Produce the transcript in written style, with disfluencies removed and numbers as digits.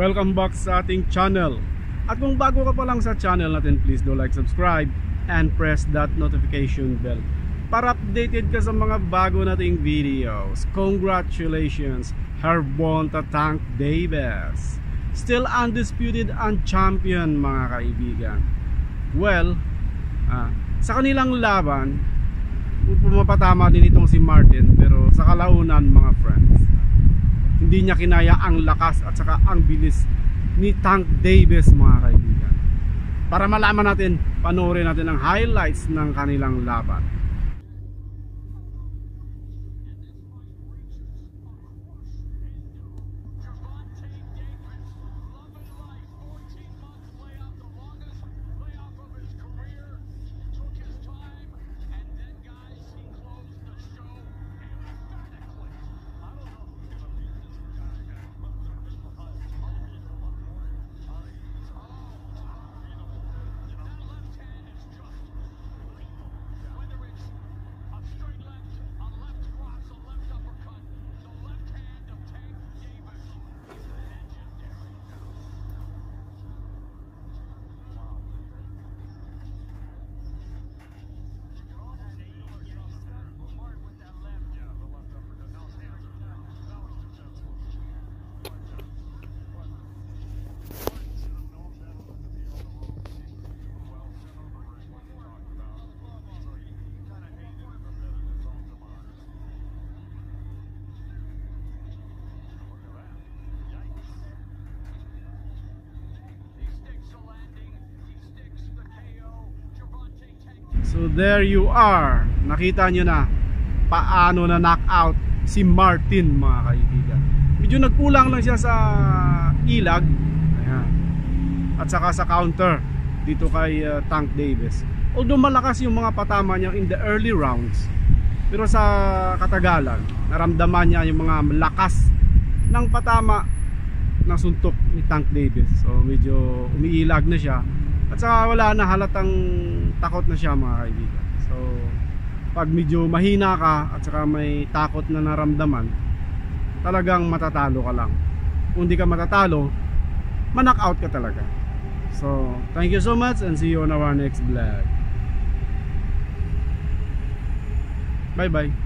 Welcome back sa ating channel. At kung bago ka pa lang sa channel natin, please do like, subscribe, and press that notification bell para updated ka sa mga bago nating videos. Congratulations, Hervonta Tank Davis, still undisputed and champion, mga kaibigan. Well, sa kanilang laban, pumapatama din itong si Martin, pero sa kalaunan, mga friends, hindi niya kinaya ang lakas at saka ang bilis ni Tank Davis, mga kaibigan. Para malaman natin, panoorin natin ang highlights ng kanilang laban. So there you are. Nakita nyo na paano na knockout si Martin, mga kaibigan. Medyo nagkulang lang siya sa ilag. Ayan. At saka sa counter dito kay Tank Davis. Although malakas yung mga patama niya in the early rounds, pero sa katagalan naramdaman niya yung mga lakas ng patama ng suntok ni Tank Davis. So medyo umiilag na siya. At saka wala na, halatang takot na siya, mga kaibigan. So pag medyo mahina ka at saka may takot na naramdaman, talagang matatalo ka lang. Kung di ka matatalo, ma-knockout ka talaga. So thank you so much and see you on our next vlog. Bye bye.